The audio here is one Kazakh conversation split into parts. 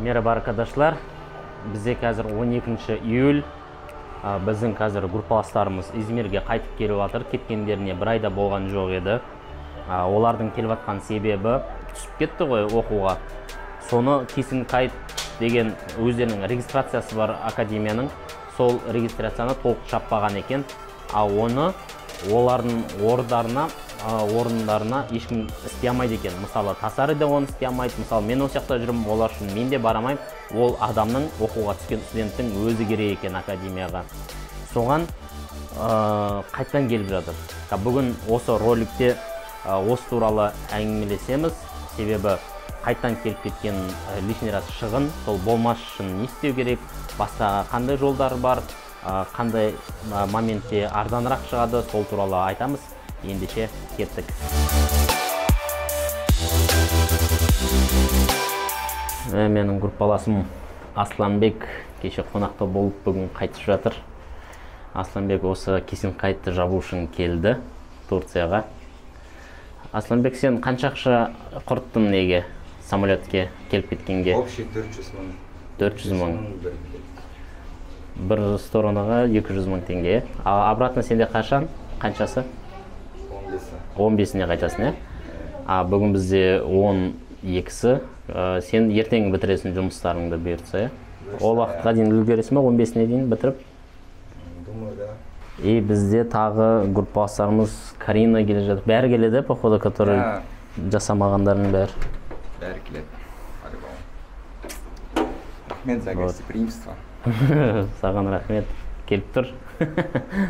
Merhaba arkadaşlar. Bizde қазір 12 июль. Біздің қазір группаластарымыз İzmirге қайтып келіп жатыр. Кеткендеріне бір айда болған жоқ еді. Олардың келіп жатқан себебі түсіп кетті ғой оқуға. Соны Кисинг Кайт деген өздерінің регистрациясы бар академияның. Сол регистрацияны толық жаппаған екен. Оны олардың орындарына ешкім істей алмайды екен. Мысалы, Тасары да оны істей алмайды. Мысалы, мен осы жақта жүрмін, олар үшін мен де барамаймын. Ол адамның оқуға түскен студенттің өзі керек екен академияға. Соған қайттан келіп жатыр. Бүгін осы роликте осы туралы әңгімелесеміз. Себебі қайттан келіп кеткен лишний раз шығын, сол болмас үшін не істеу керек, басқа қандай жолдар бар, қандай моментте арзанырақ шығады, сол туралы айтамыз. Ендеше кеттік. Менің группаласым Асланбек кеше қонақта болып бүгін қайтып жатыр. Асланбек осы Кисинг Кайтты жабу үшін келді Турцияға. Асланбек, сен қанша ақша құрттың неге самолетке келіп кеткенге? Общий 400 мың. 400 мың. Бір сторонаға 200 мың теңге. Обратно сенде қаншасы? 15-іне қайтасың, е? Бүгін бізде 12-сі. Сен ертең бітіресің жұмыстарыңды бұйыртса, е? Ол уақытқа дейін үлгересің бе, 15-іне дейін бітіріп? Думаю, да. И бізде тағы группаластарымыз Карина келе жатыр. Бәрі келеді, походу, который жасамағандардың бәрі. Бәрі келеді. Рахмет за гостеприимство. Саған рахмет. Келіп тұр.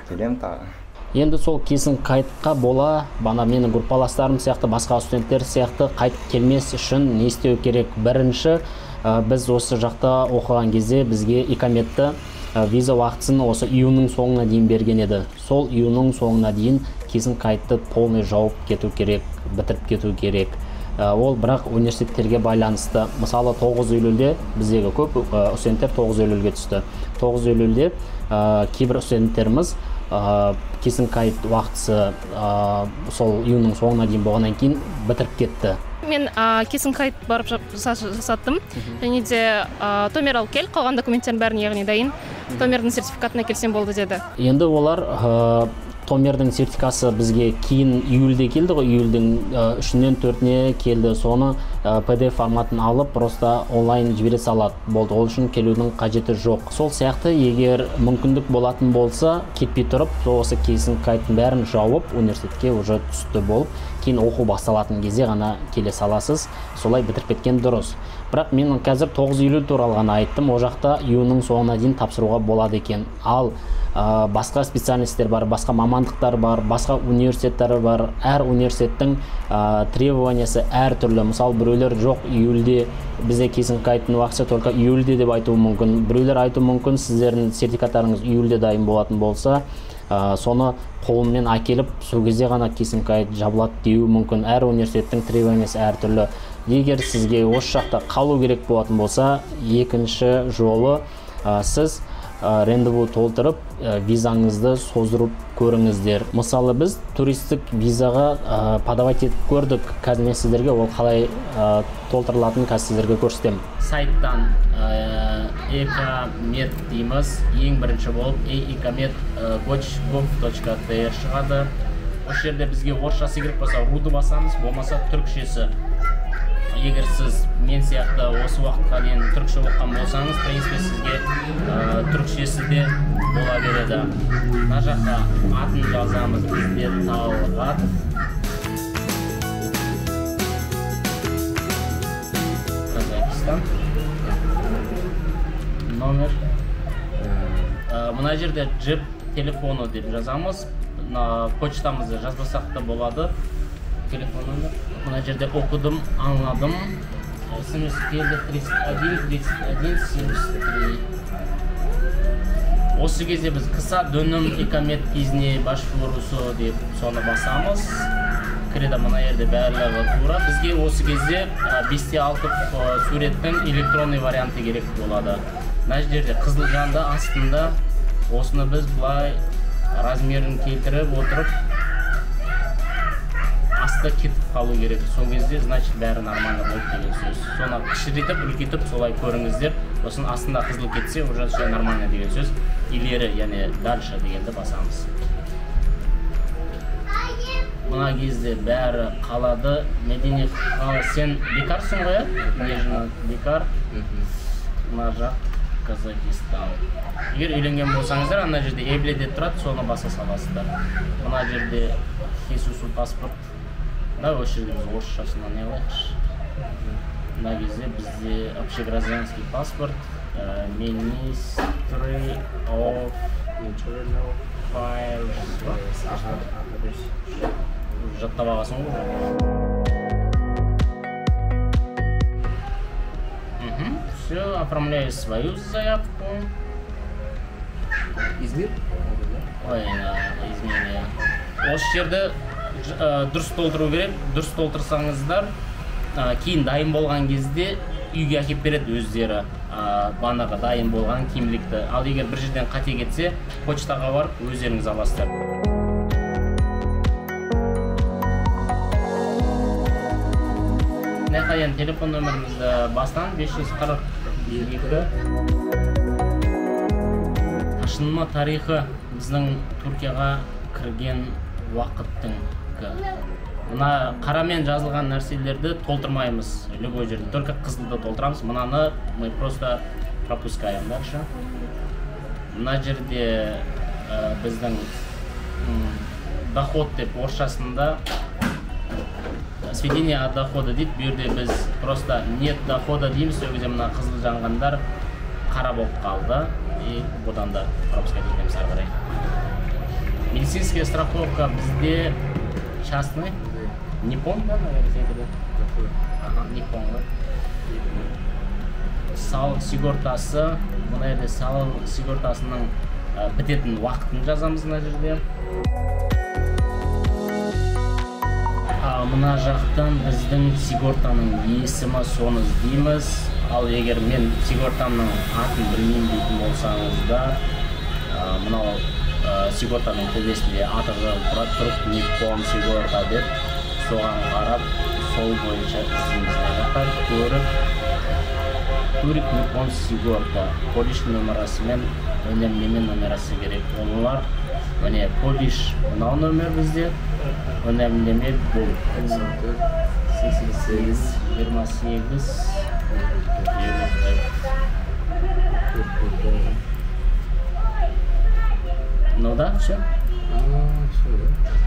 Келем тағы. Енді сол Кисинг Кайтқа бола, бана менің группаластарым сияқты, басқа студенттер сияқты қайтып келмес үшін не істеу керек? Бірінші, біз осы жақта оқыған кезде бізге икаметті виза уақытысын осы июньнің соңына дейін берген еді. Сол июньнің соңына дейін Кисинг Кайтты полный жауып кету керек, бітіріп кету керек. Ол бірақ университеттерге байланысты. Мысалы 9 июльде біздегі көп студенттер 9 июльге түсті. 9 июльде кейбір студенттеріміз Кисинг Кайт уақытысы сол июньнің соңына дейін болғаннан кейін бітіріп кетті. Мен Кисинг Кайт барып жасаттым. Және де Томер алып кел, қалған документтердің бәрін яғни дайын. Томердің сертификатына келсем болды деді. Енді олар Томердің сертификасы бізге кейін июльде келді ғой, июльдің 3-нен 4-не келді. Соны PDF форматын алып, просто онлайн жібере салады болды. Ол үшін келудің қажеті жоқ. Сол сияқты, егер мүмкіндік болатын болса, кетпей тұрып, осы Кисинг Кайттың бәрін жауып, университетке уже түсті болып, кейін оқу басталатын кезде ғана келе саласыз. Солай бітіріп кеткен дұрыс. Бірақ мен қазір 9 июль туралы ғана айттым. О жақта июньнің соңына дейін тапсыруға болады екен. Ал басқа специальностьтер бар, басқа мамандықтар бар, басқа университеттер бар. Әр университеттің требованиясы әр түрлі. Мысалы, біреулер жоқ, июльде бізде Кисинг Кайттың уақыты только июльде деп айтуы мүмкін. Біреулер айтуы мүмкін, сіздердің сертификаттарыңыз июльде дайын болатын болса, соны қолымен әкеліп, сол кезде ғана Кисинг Кайт жабылады деуі мүмкін. Әр университеттің требованиясы әр түрлі. Егер сізге осы жақта қалу керек болатын болса, екінші жолы сіз рендеву толтырып, визаңызды создырып көріңіздер. Мысалы, біз туристік визаға подавать етіп көрдік. Қазір мен сіздерге ол қалай толтырылатынын қазір сіздерге көрсетемін. Сайттан Экомет дейміз. Ең бірінші болып ecomet.gov.tr шығады. Осы жерде бізге орысшасы керек болса, руды басамыз, болмаса түркшесі. Егер сіз мен сияқты осы уақытқа дейін түркше оқыған болсаңыз, принципе сізге түркшесі де бола береді. Мына жаққа атын жазамыз, бізде Талғат. Казахстан. Номер. Мына жерде джип телефоны деп жазамыз. Почтамызды жазбасақ та болады. Телефон номер. Мына жерде оқыдым, аңладым. СМС келді 31-31-73. Осы кезде біз қыса дөнім икамет кезіне башвурусу деп соны басамыз. Кіреді мына жерде бәрлігі тура. Бізге осы кезде 5-6 суреттің электронный варианты керек болады. Мына жерде қызыл жанды астында осыны біз бұлай размерін келтіріп отырып уақытта кетіп қалу керек. Сол кезде, значит, бәрі нормально болды деген сөз. Соны кішірейтіп, үлкейтіп, солай көріңіздер. Сосын астында қызыл кетсе, уже все нормально деген сөз. Илері, яғни дальше дегенді басамыз. Мына кезде бәрі қалады. Медени сен бекарсың ғой, Нежина бекар. Мына жақ Казахстан. Егер үйленген болсаңыздар, ана жерде Эбле деп тұрады, соны баса саласыздар. Мына жерде Хисусу паспорт. Да, осы жерде біз орысшасына не қылайықшы. Мына кезде бізде общегражданский паспорт, Ministry of Internal Affairs. Жаттап аласың ғой. Все, оформляю свою заявку. İzmir? Ой, измене. Осы жерді дұрыс толтыру керек. Дұрыс толтырсаңыздар, кейін дайын болған кезде үйге әкеп береді өздері. Банаға дайын болған кимлікті. Ал егер бір жерден қате кетсе, почтаға барып өздеріңіз аласыздар. Нәқайын телефон нөмірімізді бастан 542. Ташынма тарихы біздің Түркияға кірген уақыттың. Мына қарамен жазылған нәрселерді толтырмаймыз любой жерде, только қызылды толтырамыз. Мынаны мы просто пропускаем дальше. Мына жерде біздің доход деп орысшасында сведение от дохода дейді. Бұл жерде біз просто нет дохода дейміз. Сол кезде мына қызыл жанғандар қара болып қалды. И бұдан да пропускать етеміз ары қарай. Медицинская страховка бізде частный. Ниппон, да, наверное, Ниппон, да. Салық сигортасы. Мына жерде салық сигортасының бітетін уақытын жазамыз мына жерде. Мына жақтан біздің сигортаның есімі соны іздейміз. Ал егер мен сигортаның атын білмеймін дейтін болсаңыздар, мынау сигортаның төбесінде аты жазылып тұрып, Ниппон сигорта деп, соған қарап, сол бойынша іздейміз. Мына жақта көріп Ниппон сигорта полиш нөмірасымен өнемлеме нөмірасы керек. Олар міне полиш мынау нөмір бізде, өнемлеме бұл 88 28 Ну да, все.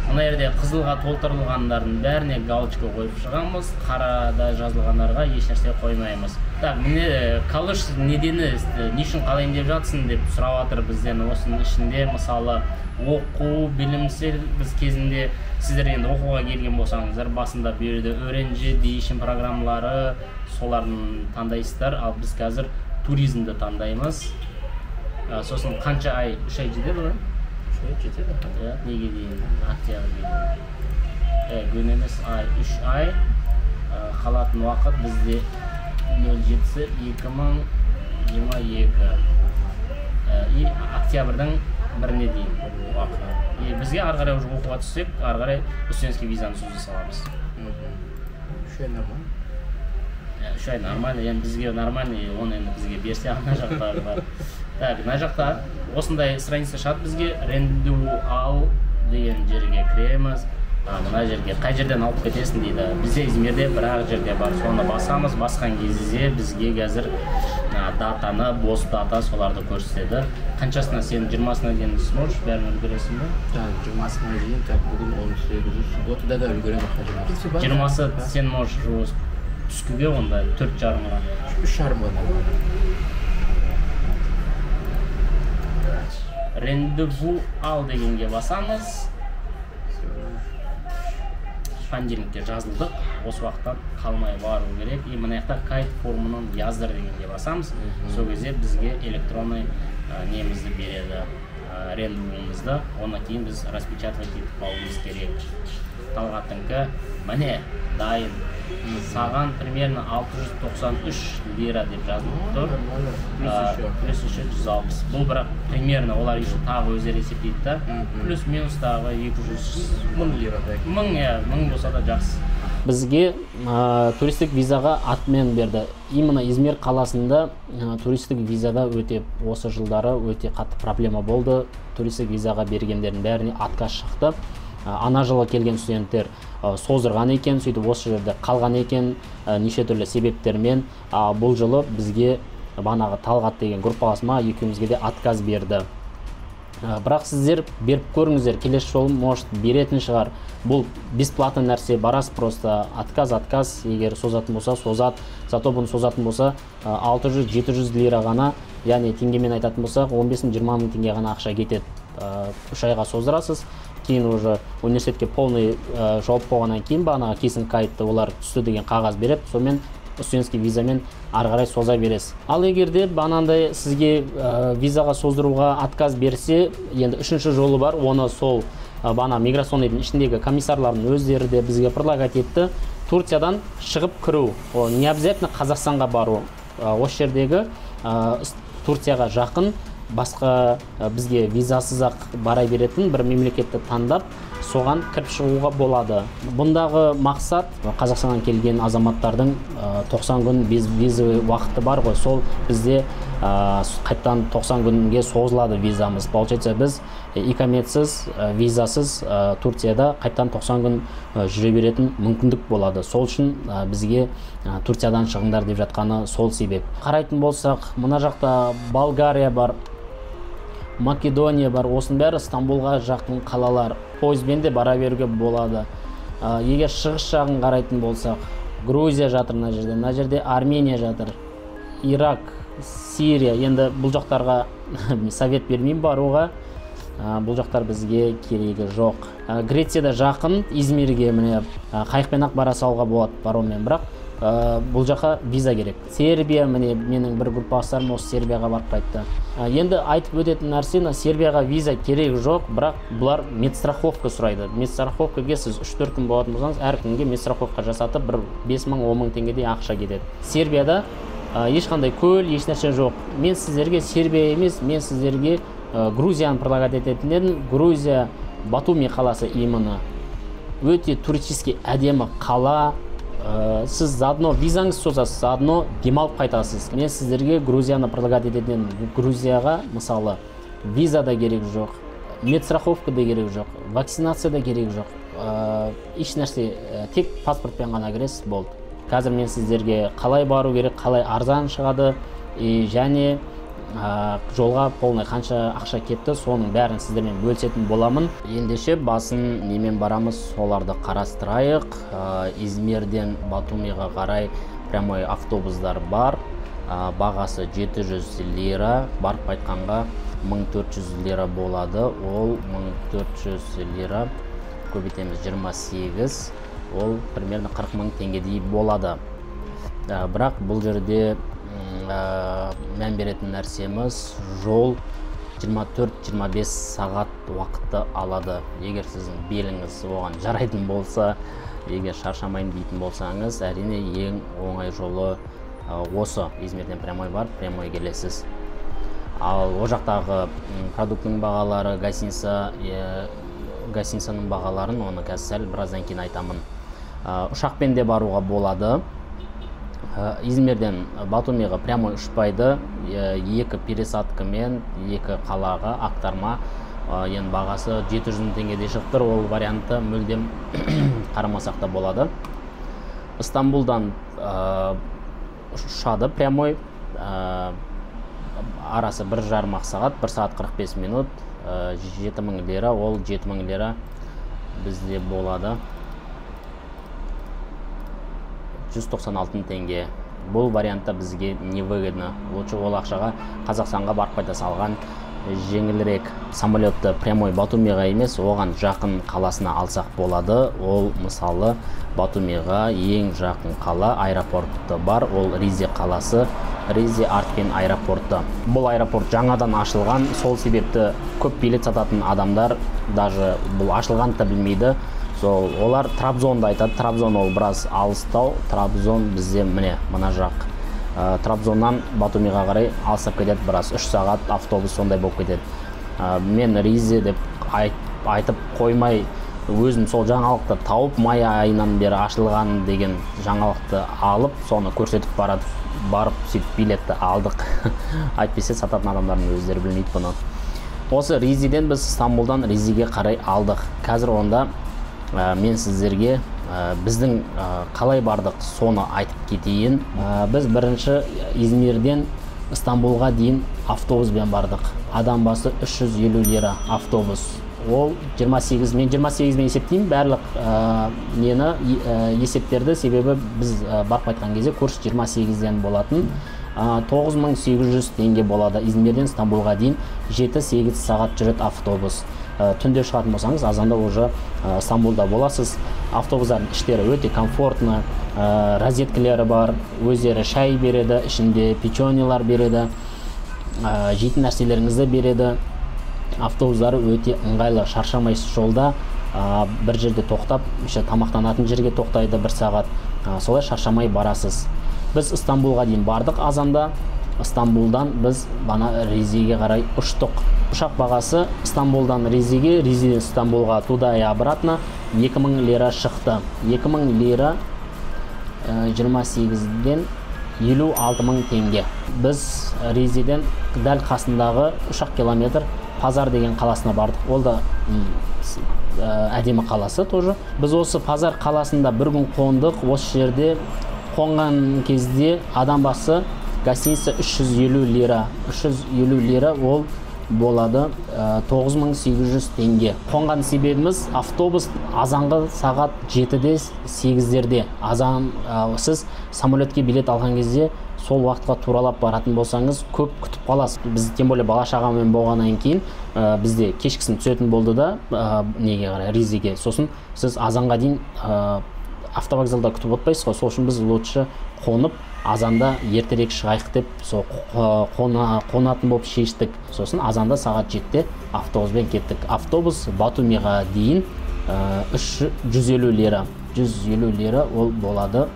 Мына жерде қызылға толтырылғандардың бәріне галочка қойып шығамыз, қарада жазылғандарға еш нәрсе қоймаймыз. Так, міне калыш недені, не үшін қалайын деп жатсың деп сұрап жатыр бізден. Осының ішінде мысалы оқу, білімсел, біз кезінде сіздер енді оқуға келген болсаңыздар, басында бұл жерде öğrenci değişim программалары солардың таңдайсыздар, ал біз қазір туризмді таңдаймыз. Сосын қанша ай? 3 ай жетеді ғой? 3 ай жетеді. Неге дейін? Октябрьге дейін. Gün емес ай, 3 ай. Қалатын уақыт бізде 07-сі 2022. И октябрьдің 1-не дейін уақыт. Бізге ары қарай уже оқуға түссек, ары қарай студентский визаны сөзді саламыз. 3 ай нормально? 3 ай нормально, енді бізге нормально, оны енді бізге берсе ана жақтары бар. Так, мына жақта осындай страница шығады бізге, ренду ал деген жерге кіреміз. Мына жерге қай жерден алып кетесің дейді. Бізде Измирде бір-ақ жерде бар, соны басамыз. Басқан кезде бізге қазір датаны, бос дата соларды көрсетеді. Қаншасына сен 20-сына дейін сможешь бәрін үлгересің бе? Так, 20-сына дейін, так, бүгін 18-і субботада да үлгеремін. 20-сы сен можешь түскіге онда 4,5-ға. 3,5-ға. Рендеву ал дегенге басамыз. Понедельникке жазылдық, осы уақыттан қалмай бару керек. И мына жақта кайт формуның яздыр дегенге басамыз. Сол кезде бізге электронный немізді береді, рендевуымызды. Оны кейін біз распечатывать етіп алуымыз керек. Талғаттыңқы міне дайын. саған примерно 693 лира деп жазылып тұр. Плюс еще 160. Бұл бірақ примерно олар еще тағы өздері есептейді да. Плюс минус тағы 200 лира. мың болса да жақсы. Бізге туристік визаға атмен берді. Именно Измир қаласында туристік визада өте осы жылдары өте қатты проблема болды. Туристік визаға бергендердің бәріне отказ шықты. Ана жылы келген студенттер создырған екен, сөйтіп осы жерде қалған екен неше түрлі себептермен. Бұл жылы бізге бағанағы Талғат деген группаласыма екеумізге де отказ берді. Бірақ сіздер беріп көріңіздер, келесі жолы может беретін шығар. Бұл бесплатный нәрсе, барасыз просто отказ, егер созатын болса созат, зато бұны созатын болса 600-700 лира ғана, яғни теңгемен айтатын болсақ 15-20 мың теңге ғана ақша кетеді. 3 айға создырасыз, кейін уже университетке полный жауап болғаннан кейін бағанағы кесін кайтты олар түсті деген қағаз береді, сонымен студентский визамен ары қарай соза бересіз. Ал егерде бағанандай сізге визаға создыруға отказ берсе, енді үшінші жолы бар, оны сол бағана миграционныйдың ішіндегі комиссарлардың өздері де бізге предлагать етті. Турциядан шығып кіру, не обязательно Қазақстанға бару. Осы жердегі Турцияға жақын басқа бізге визасыз-ақ бара беретін бір мемлекетті таңдап, соған кіріп шығуға болады. Бұндағы мақсат Қазақстаннан келген азаматтардың 90 күн виза уақыты бар ғой, сол бізде қайттан 90 күнге созылады визамыз. Получается, біз икаметсіз, визасыз Турцияда қайттан 90 күн жүре беретін мүмкіндік болады. Сол үшін бізге Турциядан шығыңдар деп жатқаны сол себеп. Қарайтын болсақ, мына жақта Болгария бар, Македония бар, осының бәрі Стамбулға жақын қалалар. Пойызбен де бара беруге болады. Егер шығыс жағын қарайтын болсақ, Грузия жатыр мына жерде Армения жатыр, Ирак, Сирия. Енді бұл жақтарға совет бермеймін баруға. Бұл жақтар бізге керегі жоқ. Грецияда жақын, Измирге міне қайықпен-ақ бара салуға болады барумен, бірақ бұл жаққа виза керек. Сербия, міне менің бір группаластарым осы Сербияға барып қайтты. Енді айтып өтетін нәрсе, Сербияға виза керек жоқ, бірақ бұлар медстраховка сұрайды. Медстраховкаға сіз 3-4 күн болатын болсаңыз, әр күнге медстраховка жасатып, бір 5 мың, 10 мың теңгедей ақша кетеді. Сербияда ешқандай көл, еш нәрсе жоқ. Мен сіздерге Сербия емес, мен сіздерге Грузияны предлагать ететін едім. Грузия, Батуми қаласы именно өте туристический әдемі қала. Сіз заодно визаңыз созасыз, заодно демалып қайтасыз. Мен сіздерге Грузияны предлагать ететін. Грузияға мысалы виза да керек жоқ, медстраховка да керек жоқ, вакцинация да керек жоқ. Еш нәрсе, тек паспортпен ғана кіресіз, болды. Қазір мен сіздерге қалай бару керек, қалай арзан шығады, және жолға полный қанша ақша кетті, соның бәрін сіздермен бөлісетін боламын. Ендеше басын немен барамыз, соларды қарастырайық. Измирден Батумиға қарай прямой автобустар бар. Бағасы 700 лира, барып қайтқанға 1400 лира болады. Ол 1400 лира көбейтеміз 28, ол примерно 40 мың теңгедей болады. Бірақ бұл жерде мән беретін нәрсеміз жол 24-25 сағат уақытты алады. Егер сіздің беліңіз оған жарайтын болса, егер шаршамайын дейтін болсаңыз, әрине ең оңай жолы осы. Измирден прямой бар, прямой келесіз. Ал о жақтағы продукттың бағалары, гостиницаның бағаларын, оны қазір сәл біраздан кейін айтамын. Ұшақпен де баруға болады. Измирден Батумиға прямой ұшпайды, 2 пересадкамен 2 қалаға ақтарма, ең бағасы 700 мың теңгедей шықтыр. Ол вариантты мүлдем қарамасақ та болады. Стамбулдан ұшады прямой, арасы 1,5 сағат, 1 сағат 45 минут, 7 мың лира, ол 7 мың лира бізде болады. 196 теңге. Бұл вариантта бізге невыгодно. Лучше ол ақшаға Қазақстанға барып қайта салған жеңілірек самолетті прямой Батумиға емес, оған жақын қаласына алсақ болады. Ол мысалы Батумиға ең жақын қала аэропорты бар, ол Ризе қаласы, Ризе Арткен аэропорты. Бұл аэропорт жаңадан ашылған, сол себепті көп билет сататын адамдар даже бұл ашылғанды білмейді. сол олар Трабзонды айтады. Трабзон ол біраз алыстау. Трабзон бізде міне мына жақ. Трабзоннан Батумиға қарай алыстап кетеді, біраз 3 сағат автобус сондай болып кетеді. Мен Ризе деп айтып қоймай, өзім сол жаңалықты тауып, май айынан бері ашылған деген жаңалықты алып, соны көрсетіп барып сөйтіп билетті алдық. Айтпесе сататын адамдардың өздері білмейді бұны. Осы Ризеден біз Стамбулдан Ризеге қарай алдық. Қазір онда мен сіздерге біздің қалай бардық соны айтып кетейін. Біз бірінші Измирден Стамбулға дейін автобуспен бардық. Адам басы 350 лира автобус. Ол 28 мен есептеймін барлық нені есептерді, себебі біз барып қайтқан кезде курс 28-ден болатын. 9800 теңге болады. Измирден Стамбулға дейін 7-8 сағат жүреді автобус. Түнде шығатын болсаңыз, азанда уже Стамбулда боласыз. Автобустардың іштері өте комфортны, розеткілері бар, өздері шай береді, ішінде печеньелар береді, жейтін нәрселеріңізді береді. Автобустары өте ыңғайлы, шаршамайсыз жолда. Бір жерде тоқтап, тамақтанатын жерге тоқтайды 1 сағат. Солай шаршамай барасыз. Біз Стамбулға дейін бардық азанда. Стамбулдан біз бана Ризеге қарай ұштық. Ұшақ бағасы Стамбулдан Ризеге, Ризеден Стамбулға туда и обратно 2000 лира шықты. 2000 лира 28-ден 56.000 теңге. Біз Ризеден дәл қасындағы 3 километр Пазар деген қаласына бардық. Ол да әдемі қаласы тоже. Біз осы Пазар қаласында бір күн қондық. Осы жерде қонған кезде адам басы гостиница 350 лира. 350 лира ол болады 9800 теңге. Қонған себебіміз автобус азанғы сағат 7-де 8-дерде. Азан сіз самолетке билет алған кезде сол уақытқа туралап баратын болсаңыз көп күтіп қаласыз. Біз тем более бала шағамен болғаннан кейін бізде кешкісін түсетін болды да неге қарай Ризеге. Сосын сіз азанға дейін автовокзалда күтіп отпайсыз ғой. Сол үшін біз лучше қонып азанда ертерек шығайық деп қонатын болып шештік. Сосын азанда сағат 7-де автобуспен кеттік. Автобус Батумиға дейін 150 лира. 150 лира ол болады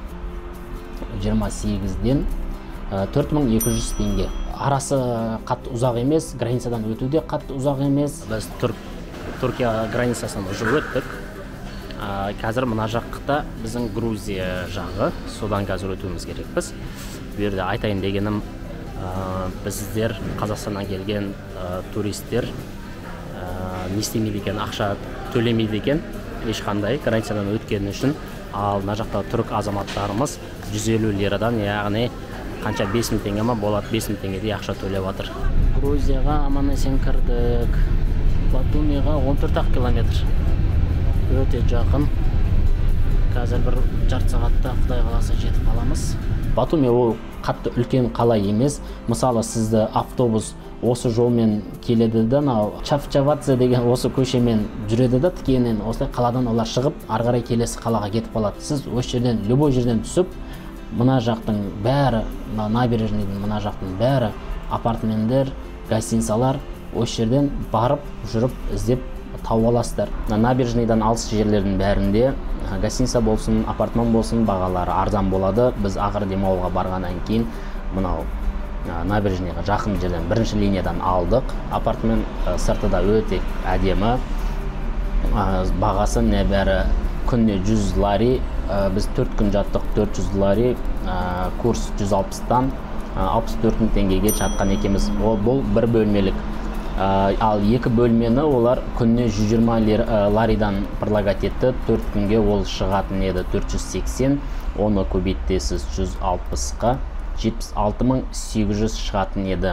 28-ден 4200 теңге. Арасы қатты ұзақ емес, границадан өту де қатты ұзақ емес. Біз Түркия границасынан уже өттік. Қазір мына жақта біздің Грузия жағы, содан қазір өтуіміз керекпіз. Бұл жерде айтайын дегенім, біздер Қазақстаннан келген туристер не істемейді екен, ақша төлемейді екен, ешқандай границадан өткені үшін. Ал мына жақта түрік азаматтарымыз 150 лирадан, яғни қанша 5000 теңге ма болады, 5000 теңгедей ақша төлеп жатыр. Грузияға аман-есен кірдік. Батумиға 14 километр. Өте жақын. Қазір бір жарты сағатта Құдай қаласа жетіп қаламыз. Батуми ол қатты үлкен қала емес. Мысалы сізді автобус осы жолмен келеді де, Чавчавадзе деген осы көшемен жүреді да, тікенен осылай қаладан олар шығып, ары қарай келесі қалаға кетіп қалады. Сіз осы жерден, любой жерден түсіп, мына жақтың бәрі, набережныйдың мына жақтың бәрі апартаменттер, гостиницалар, осы жерден барып, жүріп, іздеп тауып аласыздар. Набережныйдан алыс жерлердің бәрінде гостиница болсын, апартман болсын, бағалары арзан болады. Біз ақыр демалуға барғаннан кейін мынау набережныйға жақын жерден бірінші линиядан алдық. Апартмент сырты да өте әдемі. Бағасы небәрі күнне 100 лари. Біз 4 күн жаттық, 400 лари. Курс 160-тан 64 теңгеге жатқан екеміз. Бұл бір бөлмелік. Ал екі бөлмені олар күнне 120 ларидан предлагать етті. 4 күнге ол шығатын еді 480. Оны көбейтесіз 160-қа. 76800 шығатын еді.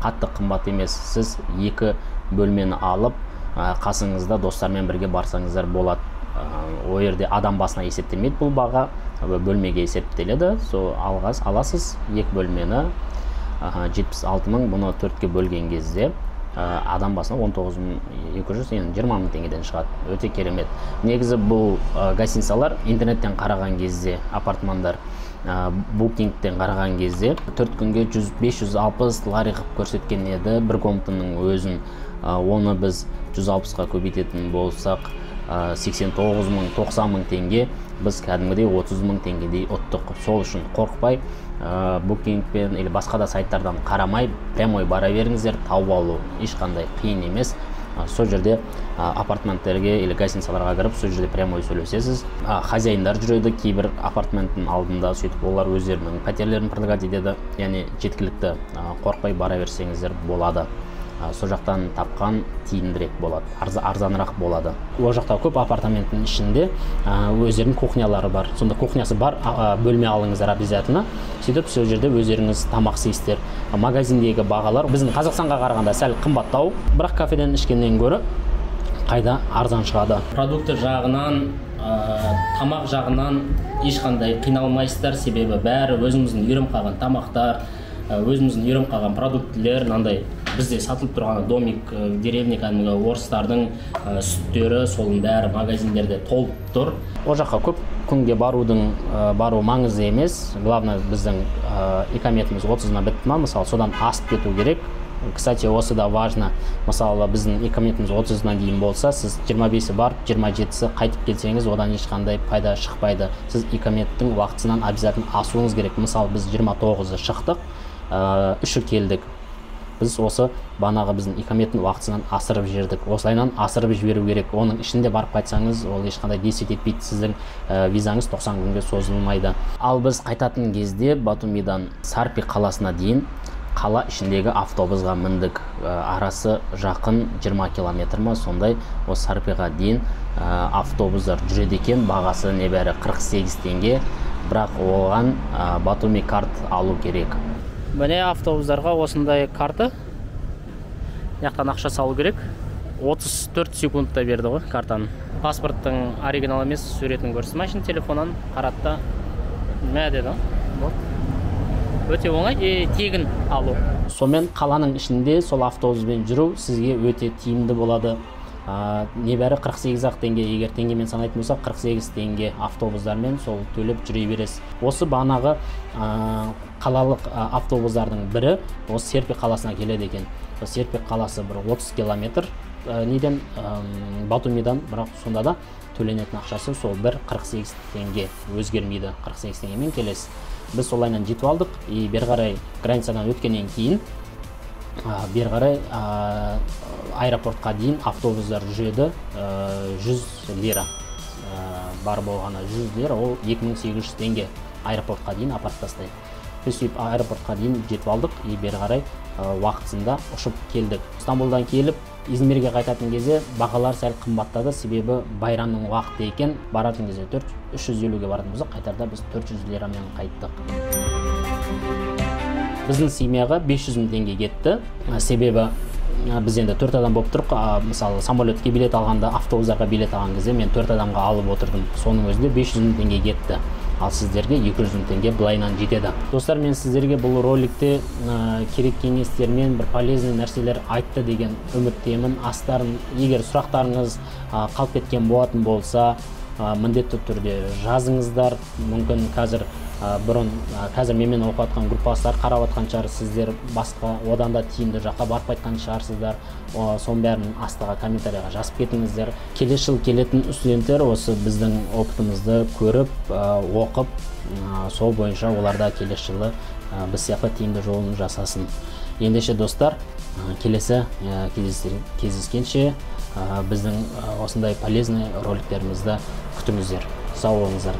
Қатты қымбат емес. Сіз екі бөлмені алып, қасыңызда достармен бірге барсаңыздар болады. О жерде адам басына есептелмейді бұл баға, бөлмеге есептеледі. Сол аласыз екі бөлмені 76000, бұны 4-ке бөлген кезде адам басына 19200, yani 20000 теңгеден шығады. Өте керемет. Негізі бұл гостиницалар интернеттен қараған кезде, апартмандар букингтен қараған кезде 4 күнге 560 лари қып көрсеткен еді бір комнатаның өзін. Оны біз 160-ға көбейтетін болсақ 89 мың, 90 мың теңге, біз кәдімгідей 30 мың теңгедей ұттық. Сол үшін қорықпай, Booking-пен или басқа да сайттардан қарамай, прямой бара беріңіздер, тауып алу ешқандай қиын емес. Сол жерде апартменттерге или гостиницаларға кіріп, сол жерде прямой сөйлесесіз. Хозяиндар жүреді кейбір апартменттің алдында, сөйтіп олар өздерінің пәтерлерін предлагать етеді, яғни жеткілікті қорықпай бара берсеңіздер болады. Сол жақтан тапқан тиімдірек болады, арзанырақ болады. Ол жақта көп апартаменттің ішінде өздерінің кухнялары бар. Сонда кухнясы бар бөлме алыңыздар обязательно. Сөйтіп сол жерде өздеріңіз тамақ істейсіздер. Магазиндегі бағалар біздің Қазақстанға қарағанда сәл қымбаттау, бірақ кафеден ішкеннен гөрі қайда арзан шығады. Продукты жағынан, тамақ жағынан ешқандай қиналмайсыздар, себебі бәрі өзіміздің үйреніп қалған тамақтар, өзіміздің үйреніп қалған продуктілер, мынандай бізде сатылып тұрған домик, деревня кәдімгі орыстардың сүттері, солың бәрі магазиндерде толып тұр. Ол жаққа көп күнге бару маңызды емес. Главное, біздің икаметіміз 30-на бітті ма, мысалы, содан асып кету керек. Кстати, осы да важно. Мысалы, біздің икаметіміз 30-на дейін болса, сіз 25-і бар, 27-сі қайтып келсеңіз, одан ешқандай пайда шықпайды. Сіз икаметтің уақытысынан обязательно асуыңыз керек. Мысалы, біз 29-і шықтық, 3-і келдік. Біз осы банағы біздің икаметтің уақытысынан асырып жердік. Осылайынан асырып жіберу керек. Оның ішінде барып қайтсаңыз, ол ешқандай действие етпейді. Сіздің визаңыз 90 күнге созылмайды. Ал біз қайтатын кезде Батумидан Сарпи қаласына дейін қала ішіндегі автобусға міндік. Арасы жақын 20 километр ма, сондай осы Сарпиға дейін автобустар жүреді екен. Бағасы небәрі 48 теңге, бірақ оған Батуми карт алу керек. Міне автобустарға осындай карта. Яқтан ақша салу керек. 34 секундта берді ғой картаны. Паспорттың оригинал емес, суретін көрсетті. Машин телефоннан қаратта мә деді. Өте оңай, тегін алу. Сонымен қаланың ішінде сол автобуспен жүру сізге өте тиімді болады. Небәрі 48 теңге, егер теңгемен санайтын болсақ, 48 теңге автобустармен сол төлеп жүре бересіз. Осы бағанағы қалалық автобустардың бірі осы Серпи қаласына келеді екен. Серпи қаласы бір 30 километр неден Батумидан, бірақ сонда да төленетін ақшасы сол бір 48 теңге өзгермейді. 48 теңгемен келесіз. Біз солайынан жетіп алдық, бері қарай границадан өткеннен кейін бері қарай аэропортқа дейін автобустар жүреді 100 лира. Бар болғаны 100 лира, ол 2800 теңге аэропортқа дейін апарып тастайды. Біз аэропортқа дейін жетіп алдық, бері қарай уақытысында ұшып келдік. Стамбулдан келіп Измирге қайтатын кезде бағалар сәл қымбаттады, себебі байрамның уақыты екен. Баратын кезде 350-ге баратын болсақ, қайтарда біз 400 лирамен қайттық. Біздің семьяға 500 мың теңге кетті, себебі біз енді 4 адам болып тұрық. Мысалы, самолетке билет алғанда, автобустарға билет алған кезде мен 4 адамға алып отырдым. Соның өзінде 500 мың теңге кетті. Ал сіздерге 200 мың теңге былайынан жетеді. Достар, мен сіздерге бұл роликте керек кеңестермен бір полезный нәрселер айтты деген үміттемін. Астарын, егер сұрақтарыңыз қалып кеткен болатын болса, міндетті түрде жазыңыздар. Мүмкін қазір менімен оқып жатқан группаластар қарап жатқан шығар, сіздер басқа одан да тиімді жаққа барып қайтқан шығарсыздар. Соның бәрін астыға комментарияға жазып кетіңіздер. Келесі жыл келетін студенттер осы біздің опытымызды көріп, оқып, сол бойынша оларда келесі жылы біз сияқты тиімді жолын жасасын. Ендеше достар, келесі кездескенше біздің осындай полезный роликтерімізді күтіңіздер. Сау болыңыздар.